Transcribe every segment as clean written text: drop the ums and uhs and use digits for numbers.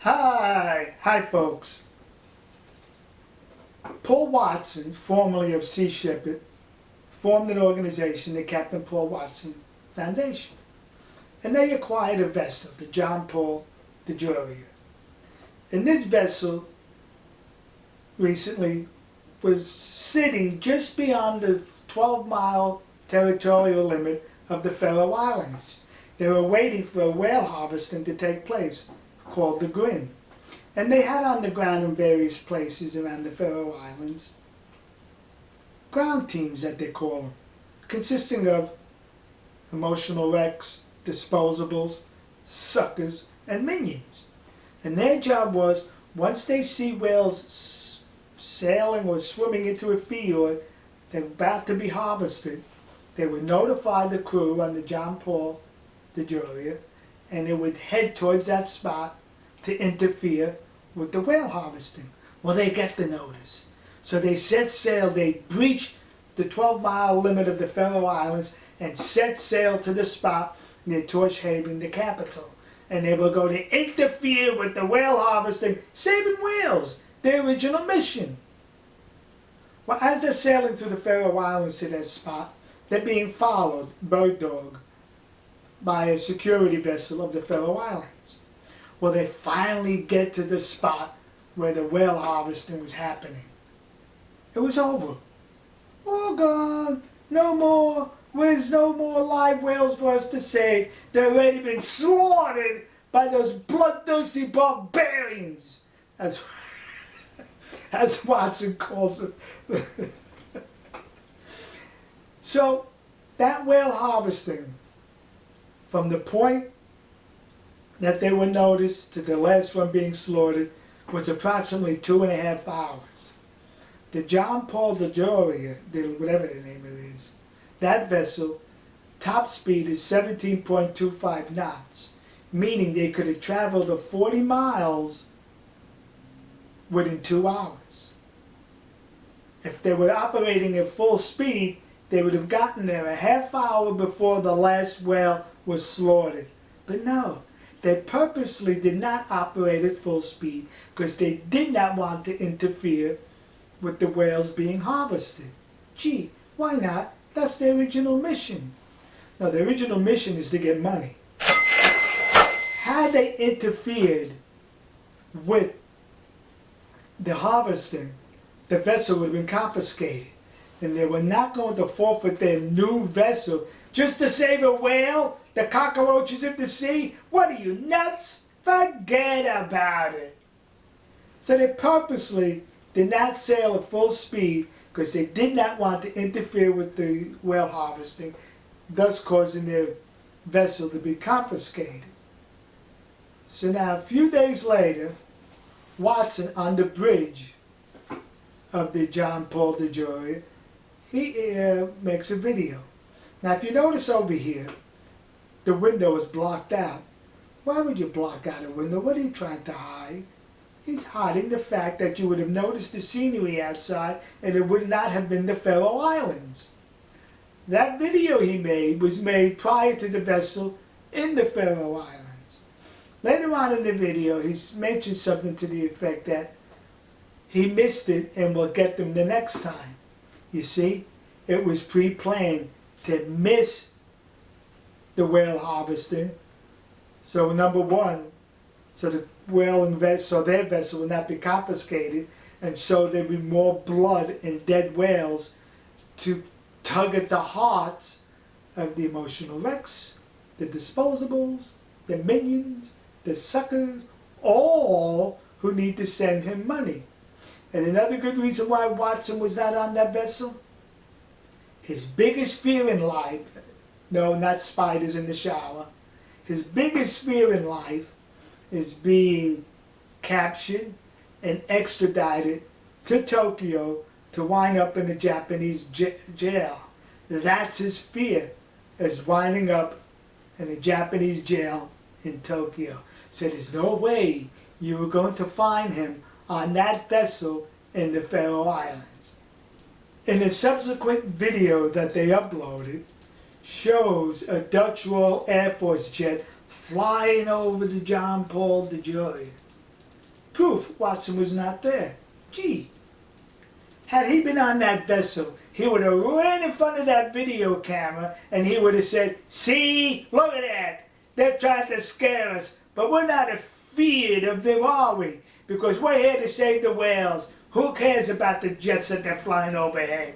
Hi folks. Paul Watson, formerly of Sea Shepherd, formed an organization, the Captain Paul Watson Foundation. And they acquired a vessel, the John Paul DeJoria. And this vessel recently was sitting just beyond the 12-mile territorial limit of the Faroe Islands. They were waiting for a whale harvesting to take place, called the Grin. And they had on the ground in various places around the Faroe Islands ground teams, that they call them, consisting of emotional wrecks, disposables, suckers, and minions. And their job was, once they see whales sailing or swimming into a fjord, they're about to be harvested, they would notify the crew on the John Paul DeJoria, and they would head towards that spot to interfere with the whale harvesting. Well, they get the notice. So they set sail, they breached the 12-mile limit of the Faroe Islands and set sail to the spot near Tórshavn, the capital. And they were going to interfere with the whale harvesting, saving whales, their original mission. Well, as they're sailing through the Faroe Islands to that spot, they're being followed, bird dog, by a security vessel of the Faroe Islands. Well, they finally get to the spot where the whale harvesting was happening. It was over. All gone. No more. There's no more live whales for us to save. They've already been slaughtered by those bloodthirsty barbarians, as Watson calls them. So, that whale harvesting, from the point that they were noticed to the last one being slaughtered, was approximately 2.5 hours. The John Paul DeJoria, whatever the name of it is, that vessel, top speed is 17.25 knots, meaning they could have traveled 40 miles within 2 hours. If they were operating at full speed, they would have gotten there a half hour before the last whale was slaughtered. But no, they purposely did not operate at full speed because they did not want to interfere with the whales being harvested. Gee, why not? That's their original mission. No, their original mission is to get money. Had they interfered with the harvesting, the vessel would have been confiscated. And they were not going to forfeit their new vessel just to save a whale, the cockroaches of the sea. What are you, nuts? Forget about it. So they purposely did not sail at full speed because they did not want to interfere with the whale harvesting, thus causing their vessel to be confiscated. So now, a few days later, Watson, on the bridge of the John Paul DeJoria, he makes a video. Now, if you notice over here, the window is blocked out. Why would you block out a window? What are you trying to hide? He's hiding the fact that you would have noticed the scenery outside and it would not have been the Faroe Islands. That video he made was made prior to the vessel in the Faroe Islands. Later on in the video, he mentioned something to the effect that he missed it and will get them the next time. You see, it was pre-planned to miss the whale harvesting. So number one, so the so their vessel will not be confiscated, and so there'll be more blood and dead whales to tug at the hearts of the emotional wrecks, the disposables, the minions, the suckers, all who need to send him money. And another good reason why Watson was not on that vessel, his biggest fear in life, no, not spiders in the shower, his biggest fear in life is being captured and extradited to Tokyo to wind up in a Japanese jail. That's his fear, is winding up in a Japanese jail in Tokyo. So there's no way you were going to find him on that vessel in the Faroe Islands. In a subsequent video that they uploaded, shows a Dutch Royal Air Force jet flying over the John Paul DeJoria. Proof Watson was not there. Gee. Had he been on that vessel, he would have ran in front of that video camera and he would have said, "See, look at that. They're trying to scare us, but we're not afeared of them, are we? Because we're here to save the whales. Who cares about the jets that they're flying overhead?"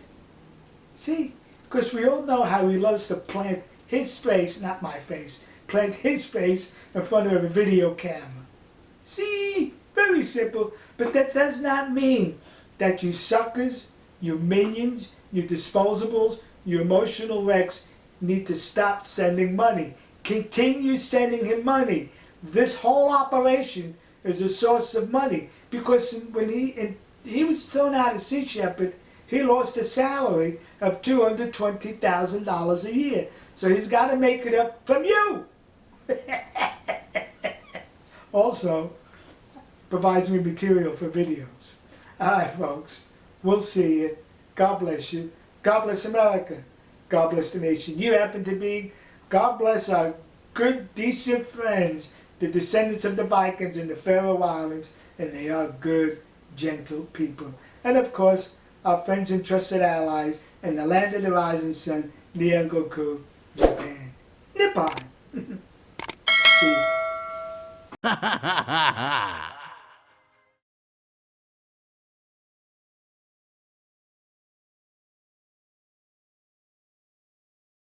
See? Because we all know how he loves to plant his face, not my face, plant his face in front of a video camera. See? Very simple. But that does not mean that you suckers, you minions, you disposables, you emotional wrecks need to stop sending money. Continue sending him money. This whole operation is a source of money because when he was thrown out as Sea Shepherd, he lost a salary of $220,000 a year. So he's got to make it up from you. Also, provides me material for videos. All right, folks. We'll see you. God bless you. God bless America. God bless the nation you happen to be. God bless our good, decent friends, the descendants of the Vikings in the Faroe Islands, and they are good, gentle people. And of course, our friends and trusted allies in the land of the rising sun, Nihongoku, Japan. Nippon. See you.